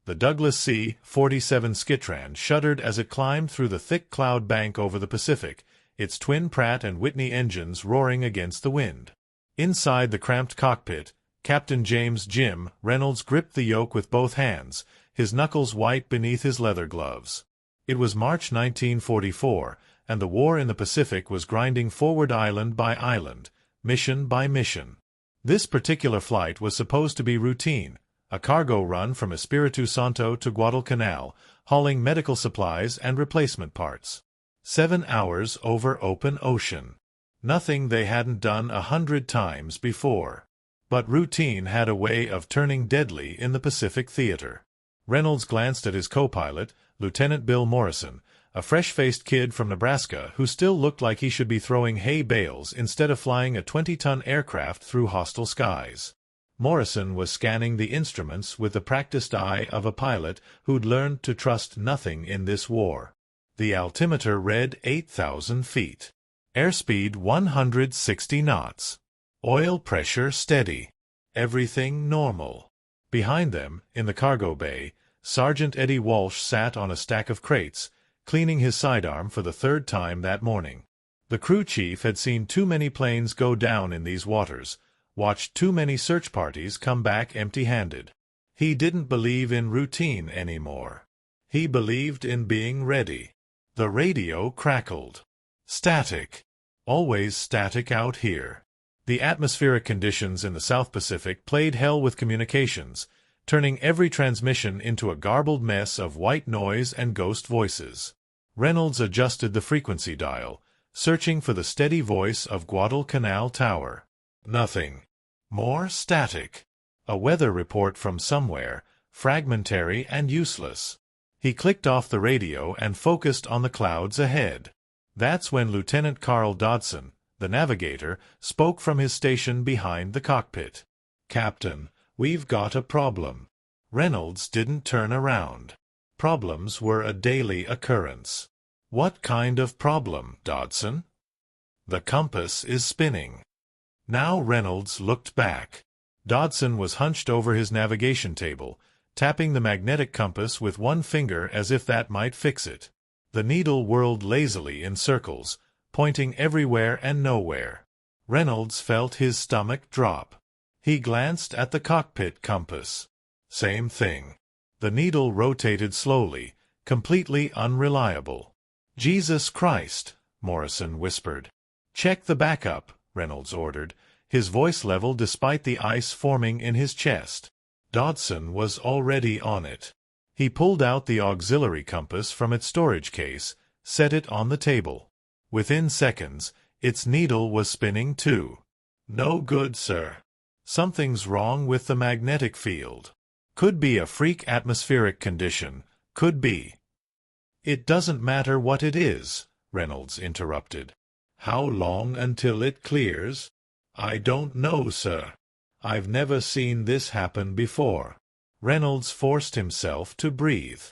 The Douglas C-47 Skitran shuddered as it climbed through the thick cloud bank over the Pacific, its twin Pratt & Whitney engines roaring against the wind. Inside the cramped cockpit, Captain James "Jim" Reynolds gripped the yoke with both hands, his knuckles white beneath his leather gloves. It was March 1944, and the war in the Pacific was grinding forward island by island, mission by mission. This particular flight was supposed to be routine, a cargo run from Espiritu Santo to Guadalcanal, hauling medical supplies and replacement parts. 7 hours over open ocean. Nothing they hadn't done 100 times before. But routine had a way of turning deadly in the Pacific theater. Reynolds glanced at his co-pilot, Lieutenant Bill Morrison, a fresh-faced kid from Nebraska who still looked like he should be throwing hay bales instead of flying a 20-ton aircraft through hostile skies. Morrison was scanning the instruments with the practiced eye of a pilot who'd learned to trust nothing in this war. The altimeter read 8,000 feet. Airspeed 160 knots. Oil pressure steady. Everything normal. Behind them, in the cargo bay, Sergeant Eddie Walsh sat on a stack of crates, cleaning his sidearm for the 3rd time that morning. The crew chief had seen too many planes go down in these waters, watched too many search parties come back empty-handed. He didn't believe in routine anymore. He believed in being ready. The radio crackled. Static. Always static out here. The atmospheric conditions in the South Pacific played hell with communications, turning every transmission into a garbled mess of white noise and ghost voices. Reynolds adjusted the frequency dial, searching for the steady voice of Guadalcanal Tower. Nothing. More static. A weather report from somewhere, fragmentary and useless. He clicked off the radio and focused on the clouds ahead. That's when Lieutenant Carl Dodson, the navigator, spoke from his station behind the cockpit. "Captain, we've got a problem." Reynolds didn't turn around. Problems were a daily occurrence. "What kind of problem, Dodson?" "The compass is spinning." Now Reynolds looked back. Dodson was hunched over his navigation table, tapping the magnetic compass with one finger as if that might fix it. The needle whirled lazily in circles, pointing everywhere and nowhere. Reynolds felt his stomach drop. He glanced at the cockpit compass. Same thing. The needle rotated slowly, completely unreliable. "Jesus Christ," Morrison whispered. "Check the backup," Reynolds ordered, his voice level despite the ice forming in his chest. Dodson was already on it. He pulled out the auxiliary compass from its storage case, set it on the table. Within seconds, its needle was spinning too. "No good, sir. Something's wrong with the magnetic field. Could be a freak atmospheric condition, could be." "It doesn't matter what it is," Reynolds interrupted. "How long until it clears?" "I don't know, sir. I've never seen this happen before." Reynolds forced himself to breathe.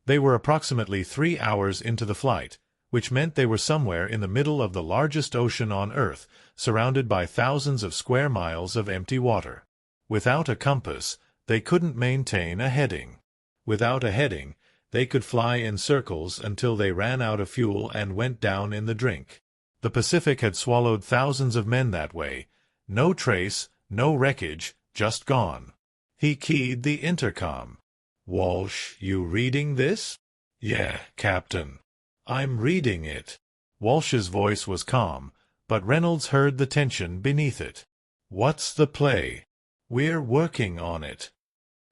They were approximately 3 hours into the flight, which meant they were somewhere in the middle of the largest ocean on Earth, surrounded by thousands of square miles of empty water. Without a compass, they couldn't maintain a heading. Without a heading, they could fly in circles until they ran out of fuel and went down in the drink. The Pacific had swallowed thousands of men that way. No trace, no wreckage, just gone. He keyed the intercom. "Walsh, you reading this?" "Yeah, Captain. I'm reading it." Walsh's voice was calm, but Reynolds heard the tension beneath it. "What's the play?" "We're working on it."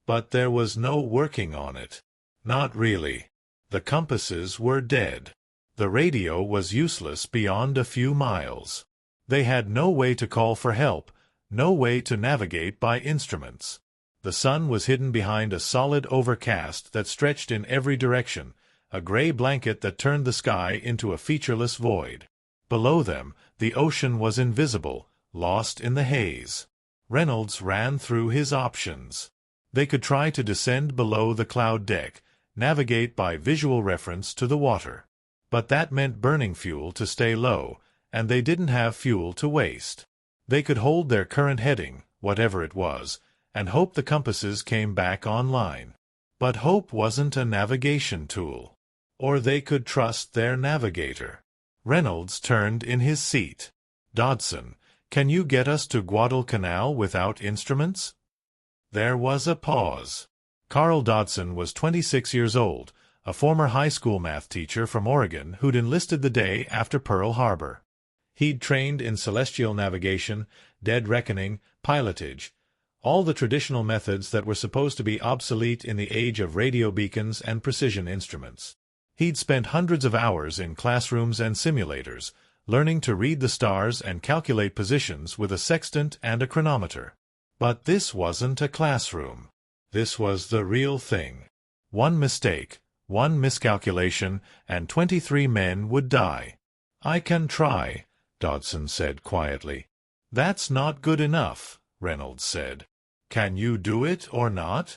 But there was no working on it. Not really. The compasses were dead. The radio was useless beyond a few miles. They had no way to call for help, no way to navigate by instruments. The sun was hidden behind a solid overcast that stretched in every direction, a gray blanket that turned the sky into a featureless void. Below them, the ocean was invisible, lost in the haze. Reynolds ran through his options. They could try to descend below the cloud deck, navigate by visual reference to the water. But that meant burning fuel to stay low, and they didn't have fuel to waste. They could hold their current heading, whatever it was, and hope the compasses came back online. But hope wasn't a navigation tool. Or they could trust their navigator. Reynolds turned in his seat. "Dodson, can you get us to Guadalcanal without instruments?" There was a pause. Carl Dodson was 26 years old, a former high school math teacher from Oregon who'd enlisted the day after Pearl Harbor. He'd trained in celestial navigation, dead reckoning, pilotage, all the traditional methods that were supposed to be obsolete in the age of radio beacons and precision instruments. He'd spent hundreds of hours in classrooms and simulators, learning to read the stars and calculate positions with a sextant and a chronometer. But this wasn't a classroom. This was the real thing. One mistake, one miscalculation, and 23 men would die. "I can try," Dodson said quietly. "That's not good enough," Reynolds said. "Can you do it or not?"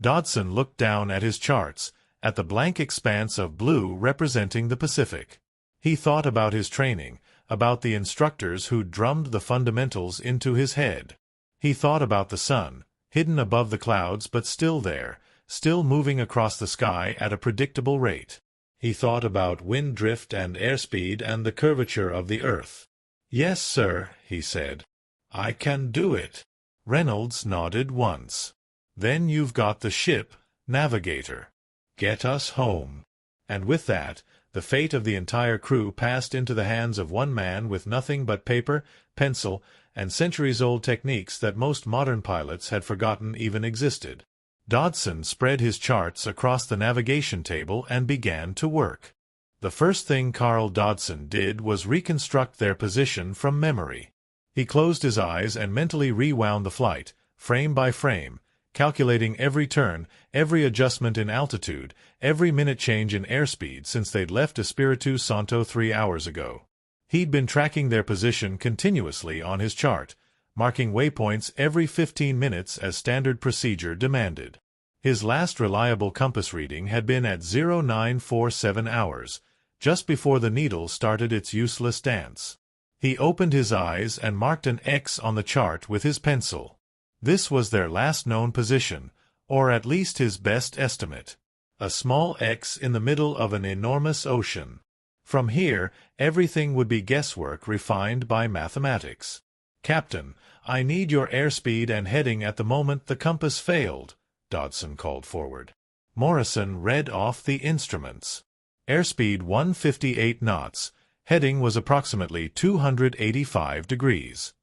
Dodson looked down at his charts, at the blank expanse of blue representing the Pacific. He thought about his training, about the instructors who drummed the fundamentals into his head. He thought about the sun, hidden above the clouds but still there, still moving across the sky at a predictable rate. He thought about wind drift and airspeed and the curvature of the Earth. "Yes, sir," he said. "I can do it." Reynolds nodded once. "Then you've got the ship, Navigator. Get us home." And with that, the fate of the entire crew passed into the hands of one man with nothing but paper, pencil, and centuries-old techniques that most modern pilots had forgotten even existed. Dodson spread his charts across the navigation table and began to work. The first thing Carl Dodson did was reconstruct their position from memory. He closed his eyes and mentally rewound the flight, frame by frame, calculating every turn, every adjustment in altitude, every minute change in airspeed since they'd left Espiritu Santo 3 hours ago. He'd been tracking their position continuously on his chart, marking waypoints every 15 minutes as standard procedure demanded. His last reliable compass reading had been at 0947 hours, just before the needle started its useless dance. He opened his eyes and marked an X on the chart with his pencil. This was their last known position, or at least his best estimate. A small X in the middle of an enormous ocean. From here, everything would be guesswork refined by mathematics. "Captain, I need your airspeed and heading at the moment the compass failed," Dodson called forward. Morrison read off the instruments. Airspeed 158 knots. Heading was approximately 285 degrees.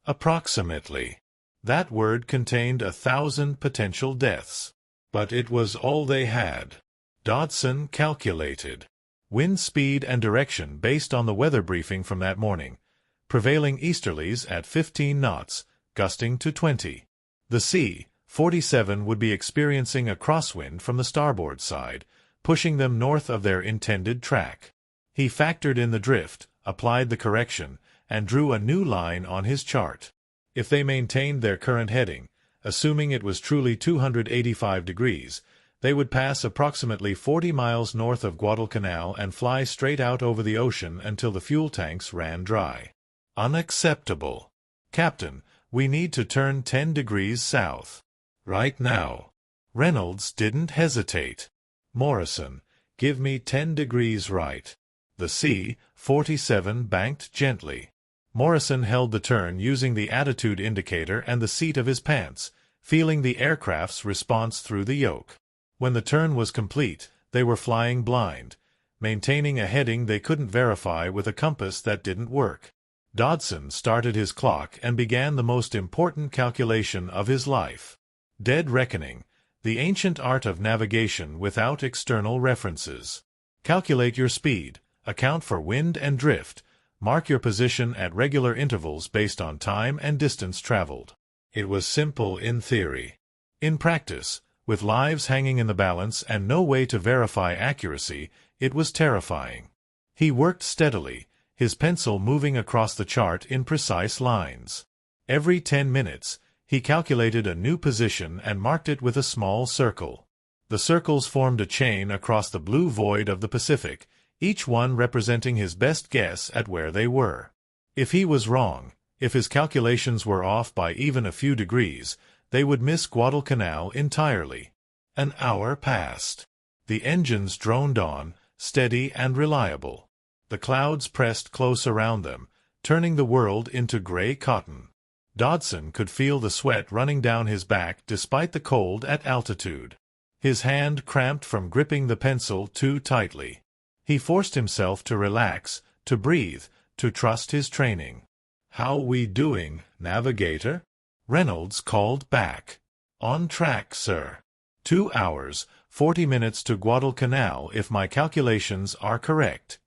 Approximately. That word contained 1,000 potential deaths. But it was all they had. Dodson calculated. Wind speed and direction based on the weather briefing from that morning. Prevailing easterlies at 15 knots, gusting to 20. The C-47 would be experiencing a crosswind from the starboard side, pushing them north of their intended track. He factored in the drift, applied the correction, and drew a new line on his chart. If they maintained their current heading, assuming it was truly 285 degrees, they would pass approximately 40 miles north of Guadalcanal and fly straight out over the ocean until the fuel tanks ran dry. Unacceptable. "Captain, we need to turn 10 degrees south. Right now." Reynolds didn't hesitate. "Morrison, give me 10 degrees right." The C-47 banked gently. Morrison held the turn using the attitude indicator and the seat of his pants, feeling the aircraft's response through the yoke. When the turn was complete, they were flying blind, maintaining a heading they couldn't verify with a compass that didn't work. Dodson started his clock and began the most important calculation of his life. Dead reckoning, the ancient art of navigation without external references. Calculate your speed, account for wind and drift, mark your position at regular intervals based on time and distance traveled. It was simple in theory. In practice, with lives hanging in the balance and no way to verify accuracy, it was terrifying. He worked steadily, his pencil moving across the chart in precise lines. Every 10 minutes, he calculated a new position and marked it with a small circle. The circles formed a chain across the blue void of the Pacific, each one representing his best guess at where they were. If he was wrong, if his calculations were off by even a few degrees, they would miss Guadalcanal entirely. An hour passed. The engines droned on, steady and reliable. The clouds pressed close around them, turning the world into gray cotton. Dodson could feel the sweat running down his back despite the cold at altitude. His hand cramped from gripping the pencil too tightly. He forced himself to relax, to breathe, to trust his training. "How we doing, Navigator?" Reynolds called back. "On track, sir. 2 hours, 40 minutes to Guadalcanal if my calculations are correct."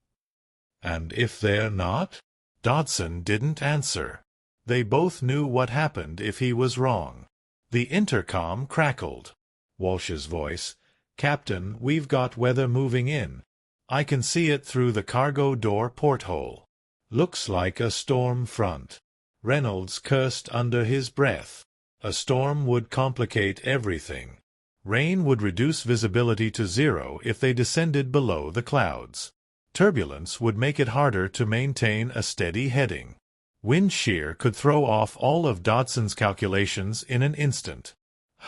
"And if they're not?" Dodson didn't answer. They both knew what happened if he was wrong. The intercom crackled. Walsh's voice. "Captain, we've got weather moving in. I can see it through the cargo door porthole. Looks like a storm front." Reynolds cursed under his breath. A storm would complicate everything. Rain would reduce visibility to zero if they descended below the clouds. Turbulence would make it harder to maintain a steady heading. Wind shear could throw off all of Dodson's calculations in an instant.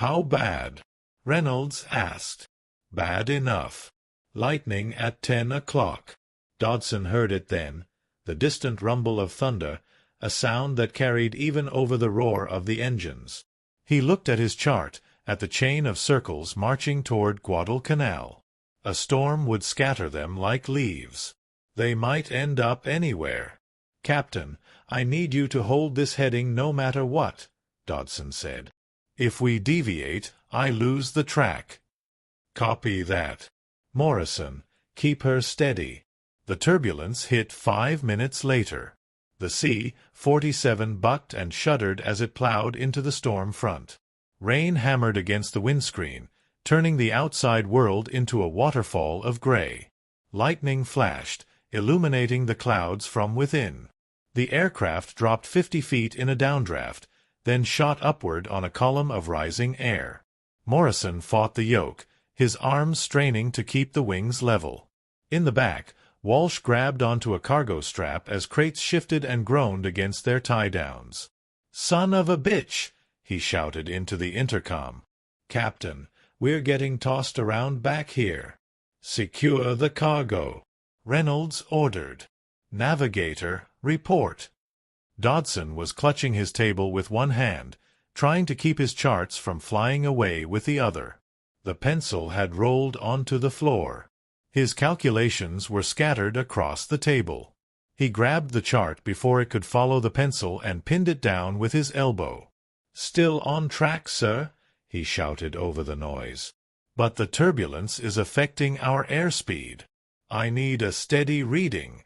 "How bad?" Reynolds asked. "Bad enough. Lightning at 10 o'clock. Dodson heard it then, the distant rumble of thunder, a sound that carried even over the roar of the engines. He looked at his chart, at the chain of circles marching toward Guadalcanal. A storm would scatter them like leaves. They might end up anywhere. "Captain, I need you to hold this heading no matter what," Dodson said. "If we deviate, I lose the track." "Copy that." "Morrison, keep her steady." The turbulence hit 5 minutes later. The C-47 bucked and shuddered as it plowed into the storm front. Rain hammered against the windscreen, turning the outside world into a waterfall of gray. Lightning flashed, illuminating the clouds from within. The aircraft dropped 50 feet in a downdraft, then shot upward on a column of rising air. Morrison fought the yoke, his arms straining to keep the wings level. In the back, Walsh grabbed onto a cargo strap as crates shifted and groaned against their tie-downs. "Son of a bitch!" he shouted into the intercom. "Captain, we're getting tossed around back here." "Secure the cargo," Reynolds ordered. "Navigator, report." Dodson was clutching his table with one hand, trying to keep his charts from flying away with the other. The pencil had rolled onto the floor. His calculations were scattered across the table. He grabbed the chart before it could follow the pencil and pinned it down with his elbow. "Still on track, sir," he shouted over the noise. "But the turbulence is affecting our airspeed. I need a steady reading."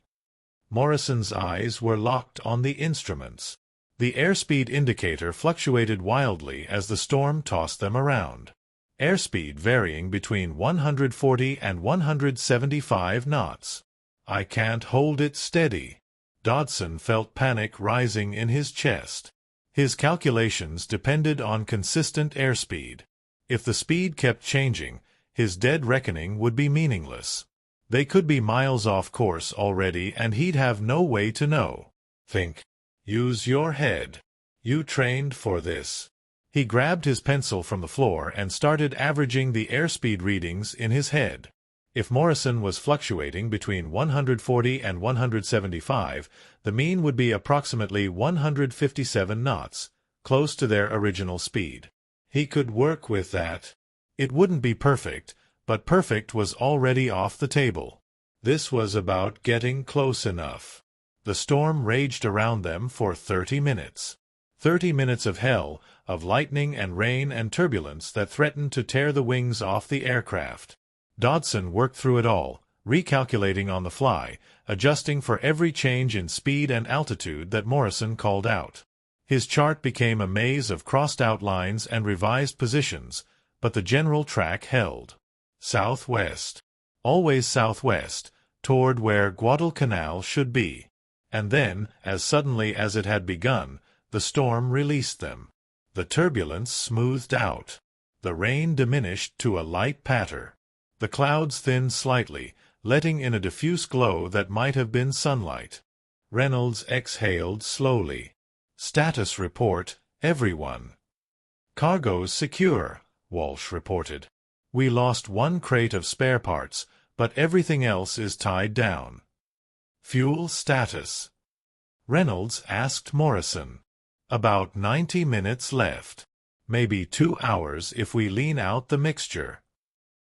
Morrison's eyes were locked on the instruments. The airspeed indicator fluctuated wildly as the storm tossed them around. Airspeed varying between 140 and 175 knots. "I can't hold it steady." Dodson felt panic rising in his chest. His calculations depended on consistent airspeed. If the speed kept changing, his dead reckoning would be meaningless. They could be miles off course already and he'd have no way to know. "Think. Use your head. You trained for this." He grabbed his pencil from the floor and started averaging the airspeed readings in his head. If Morrison was fluctuating between 140 and 175, the mean would be approximately 157 knots, close to their original speed. He could work with that. It wouldn't be perfect, but perfect was already off the table. This was about getting close enough. The storm raged around them for 30 minutes. 30 minutes of hell, of lightning and rain and turbulence that threatened to tear the wings off the aircraft. Dodson worked through it all, recalculating on the fly, adjusting for every change in speed and altitude that Morrison called out. His chart became a maze of crossed-out lines and revised positions, but the general track held. Southwest. Always southwest, toward where Guadalcanal should be. And then, as suddenly as it had begun, the storm released them. The turbulence smoothed out. The rain diminished to a light patter. The clouds thinned slightly, letting in a diffuse glow that might have been sunlight. Reynolds exhaled slowly. "Status report, everyone." "Cargo's secure," Walsh reported. We lost one crate of spare parts, but everything else is tied down. Fuel status. Reynolds asked Morrison. About 90 minutes left. Maybe 2 hours if we lean out the mixture.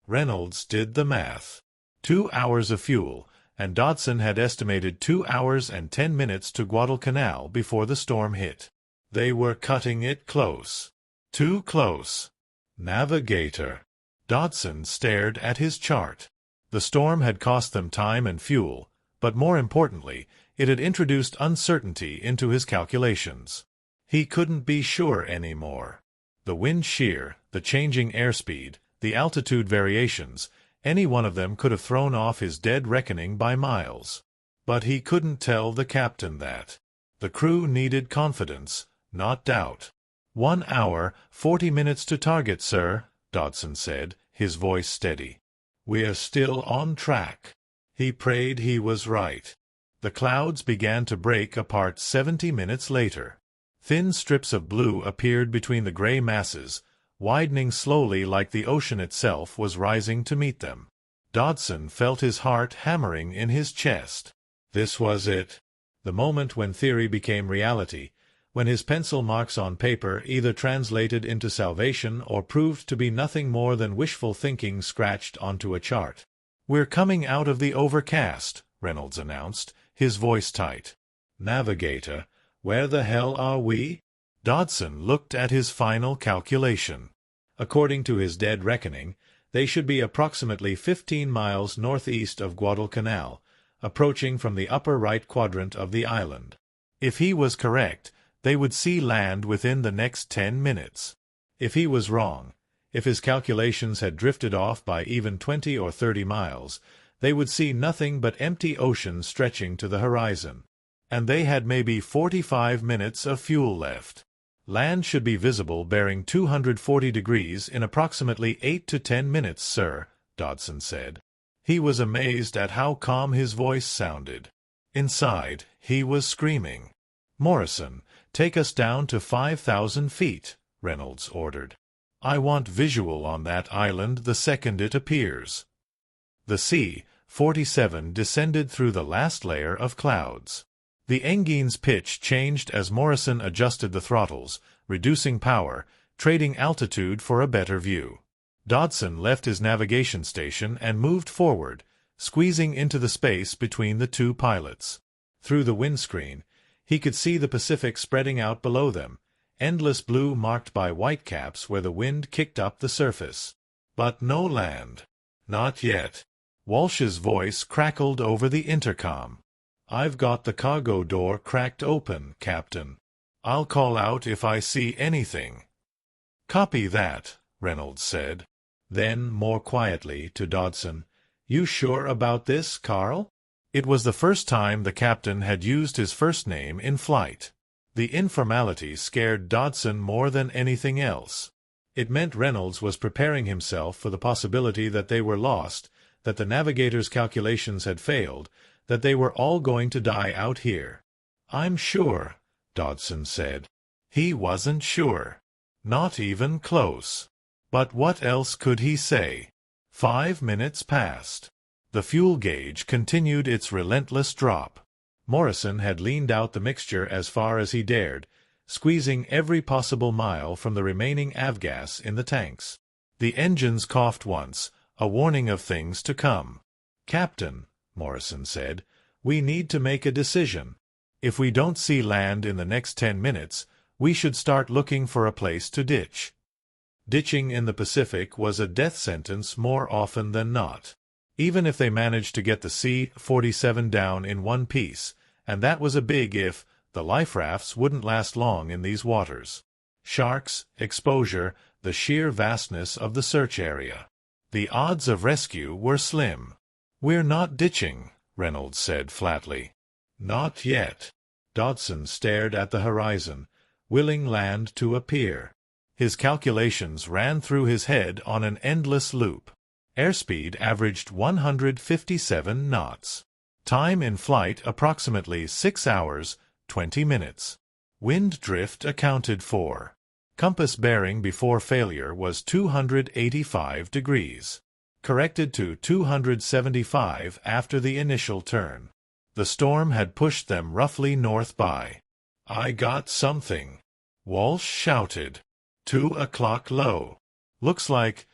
Reynolds did the math. 2 hours of fuel, and Dodson had estimated 2 hours and 10 minutes to Guadalcanal before the storm hit. They were cutting it close. Too close. Navigator. Dodson stared at his chart. The storm had cost them time and fuel, but more importantly, it had introduced uncertainty into his calculations. He couldn't be sure anymore. The wind shear, the changing airspeed, the altitude variations, any one of them could have thrown off his dead reckoning by miles. But he couldn't tell the captain that. The crew needed confidence, not doubt. 1 hour, 40 minutes to target, sir, Dodson said, his voice steady. We're still on track. He prayed he was right. The clouds began to break apart 70 minutes later. Thin strips of blue appeared between the gray masses, widening slowly like the ocean itself was rising to meet them. Dodson felt his heart hammering in his chest. This was it. The moment when theory became reality, when his pencil marks on paper either translated into salvation or proved to be nothing more than wishful thinking scratched onto a chart. "We're coming out of the overcast," Reynolds announced, his voice tight. "Navigator, where the hell are we?" Dodson looked at his final calculation. According to his dead reckoning, they should be approximately 15 miles northeast of Guadalcanal, approaching from the upper right quadrant of the island. If he was correct, they would see land within the next 10 minutes. If he was wrong, if his calculations had drifted off by even 20 or 30 miles, they would see nothing but empty ocean stretching to the horizon. And they had maybe 45 minutes of fuel left. Land should be visible bearing 240 degrees in approximately 8 to 10 minutes, sir, Dodson said. He was amazed at how calm his voice sounded. Inside, he was screaming. "Morrison, take us down to 5,000 feet, Reynolds ordered. "I want visual on that island the second it appears." The C-47 descended through the last layer of clouds. The engine's pitch changed as Morrison adjusted the throttles, reducing power, trading altitude for a better view. Dodson left his navigation station and moved forward, squeezing into the space between the two pilots. Through the windscreen, he could see the Pacific spreading out below them, endless blue marked by whitecaps where the wind kicked up the surface. But no land. Not yet. Walsh's voice crackled over the intercom. "I've got the cargo door cracked open, Captain. I'll call out if I see anything." "Copy that," Reynolds said. Then, more quietly, to Dodson, "You sure about this, Carl?" It was the first time the captain had used his first name in flight. The informality scared Dodson more than anything else. It meant Reynolds was preparing himself for the possibility that they were lost, that the navigator's calculations had failed, that they were all going to die out here. "I'm sure," Dodson said. He wasn't sure. Not even close. But what else could he say? 5 minutes passed. The fuel gauge continued its relentless drop. Morrison had leaned out the mixture as far as he dared, squeezing every possible mile from the remaining avgas in the tanks. The engines coughed once, a warning of things to come. "Captain," Morrison said, "we need to make a decision. If we don't see land in the next 10 minutes, we should start looking for a place to ditch." Ditching in the Pacific was a death sentence more often than not. Even if they managed to get the C-47 down in one piece, and that was a big if, the life rafts wouldn't last long in these waters. Sharks, exposure, the sheer vastness of the search area. The odds of rescue were slim. "We're not ditching," Reynolds said flatly. "Not yet." Dodson stared at the horizon, willing land to appear. His calculations ran through his head on an endless loop. Airspeed averaged 157 knots. Time in flight approximately 6 hours, 20 minutes. Wind drift accounted for. Compass bearing before failure was 285 degrees. Corrected to 275 after the initial turn. The storm had pushed them roughly north by. "I got something," Walsh shouted. 2 o'clock low. "Looks like,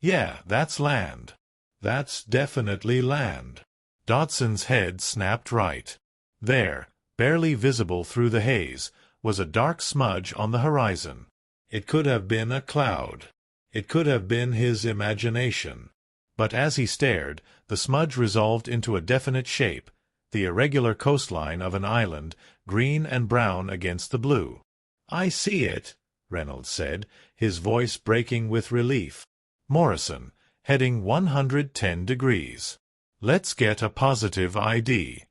yeah, that's land. That's definitely land." Dodson's head snapped right. There, barely visible through the haze, was a dark smudge on the horizon. It could have been a cloud. It could have been his imagination. But as he stared, the smudge resolved into a definite shape, the irregular coastline of an island, green and brown against the blue. "I see it," Reynolds said, his voice breaking with relief. "Morrison, heading 110 degrees. Let's get a positive ID."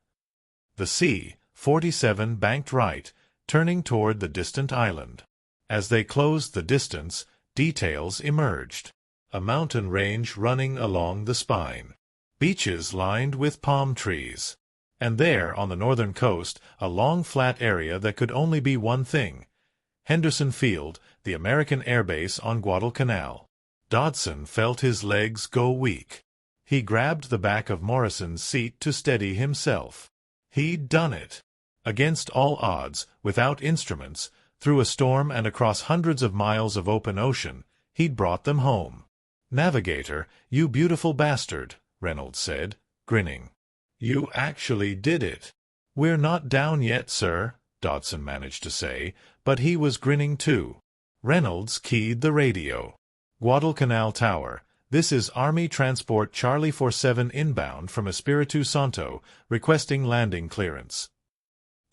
The C-47 banked right, turning toward the distant island. As they closed the distance, details emerged. A mountain range running along the spine. Beaches lined with palm trees. And there, on the northern coast, a long flat area that could only be one thing. Henderson Field, the American air base on Guadalcanal. Dodson felt his legs go weak. He grabbed the back of Morrison's seat to steady himself. He'd done it. Against all odds, without instruments, through a storm and across hundreds of miles of open ocean, he'd brought them home. "Navigator, you beautiful bastard," Reynolds said, grinning. "You actually did it." "We're not down yet, sir," Dodson managed to say, but he was grinning too. Reynolds keyed the radio. "Guadalcanal Tower, this is Army Transport Charlie 47 inbound from Espiritu Santo, requesting landing clearance."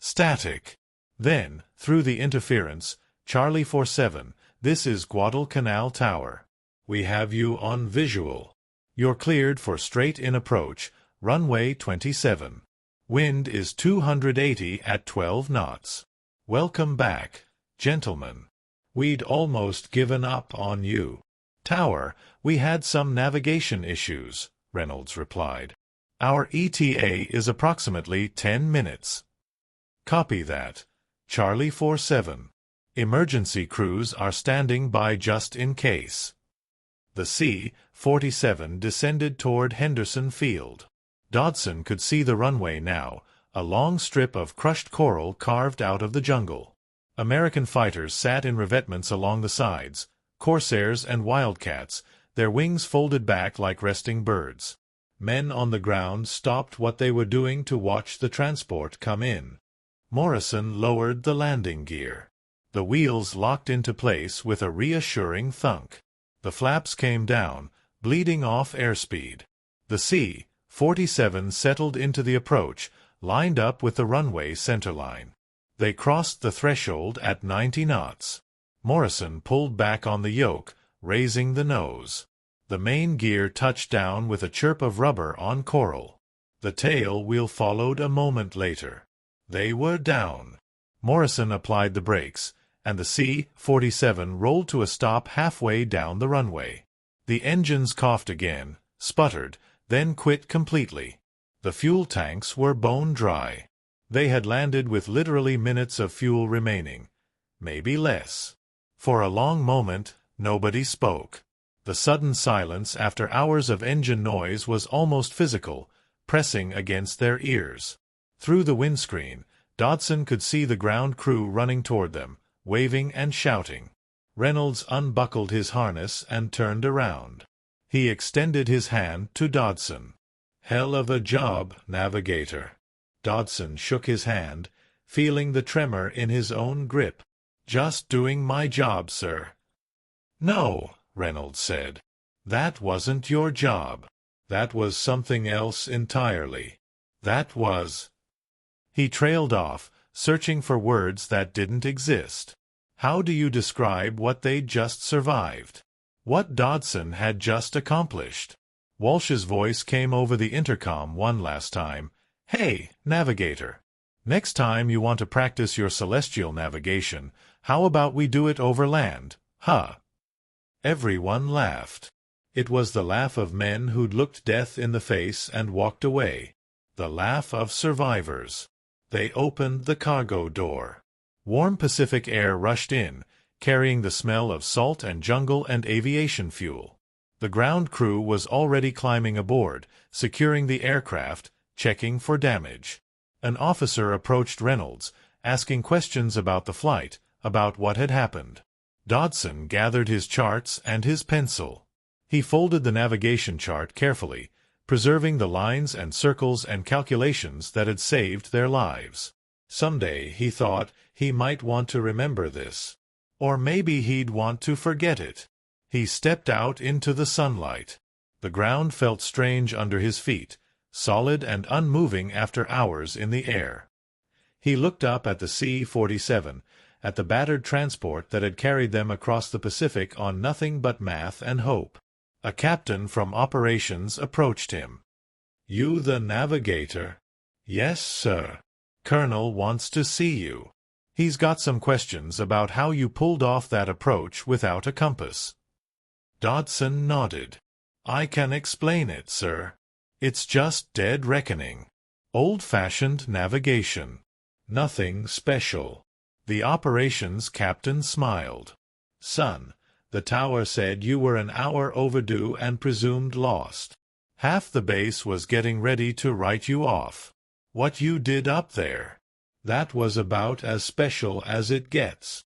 Static. Then, through the interference, "Charlie 47, this is Guadalcanal Tower. We have you on visual. You're cleared for straight-in approach, runway 27. Wind is 280 at 12 knots. Welcome back, gentlemen. We'd almost given up on you." "Tower, we had some navigation issues," Reynolds replied. "Our ETA is approximately 10 minutes. "Copy that. Charlie 47. Emergency crews are standing by just in case." The C-47 descended toward Henderson Field. Dodson could see the runway now, a long strip of crushed coral carved out of the jungle. American fighters sat in revetments along the sides, Corsairs and Wildcats, their wings folded back like resting birds. Men on the ground stopped what they were doing to watch the transport come in. Morrison lowered the landing gear. The wheels locked into place with a reassuring thunk. The flaps came down, bleeding off airspeed. The C-47 settled into the approach, lined up with the runway centerline. They crossed the threshold at 90 knots. Morrison pulled back on the yoke, raising the nose. The main gear touched down with a chirp of rubber on coral. The tail wheel followed a moment later. They were down. Morrison applied the brakes, and the C-47 rolled to a stop halfway down the runway. The engines coughed again, sputtered, then quit completely. The fuel tanks were bone dry. They had landed with literally minutes of fuel remaining, maybe less. For a long moment, nobody spoke. The sudden silence after hours of engine noise was almost physical, pressing against their ears. Through the windscreen, Dodson could see the ground crew running toward them, waving and shouting. Reynolds unbuckled his harness and turned around. He extended his hand to Dodson. "Hell of a job, Navigator." Dodson shook his hand, feeling the tremor in his own grip. "Just doing my job, sir." "No," Reynolds said. "That wasn't your job. That was something else entirely. That was—" He trailed off, searching for words that didn't exist. How do you describe what they'd just survived? What Dodson had just accomplished? Walsh's voice came over the intercom one last time. "Hey, Navigator. Next time you want to practice your celestial navigation, how about we do it over land, huh?" Everyone laughed. It was the laugh of men who'd looked death in the face and walked away. The laugh of survivors. They opened the cargo door. Warm Pacific air rushed in, carrying the smell of salt and jungle and aviation fuel. The ground crew was already climbing aboard, securing the aircraft, checking for damage. An officer approached Reynolds, asking questions about the flight, about what had happened. Dodson gathered his charts and his pencil. He folded the navigation chart carefully, preserving the lines and circles and calculations that had saved their lives. Someday, he thought, he might want to remember this. Or maybe he'd want to forget it. He stepped out into the sunlight. The ground felt strange under his feet, solid and unmoving after hours in the air. He looked up at the C-47, at the battered transport that had carried them across the Pacific on nothing but math and hope. A captain from operations approached him. "You the Navigator?" "Yes, sir. Colonel wants to see you. He's got some questions about how you pulled off that approach without a compass." Dodson nodded. "I can explain it, sir. It's just dead reckoning. Old-fashioned navigation. Nothing special." The operations captain smiled. "Son, the tower said you were an hour overdue and presumed lost. Half the base was getting ready to write you off. What you did up there, that was about as special as it gets."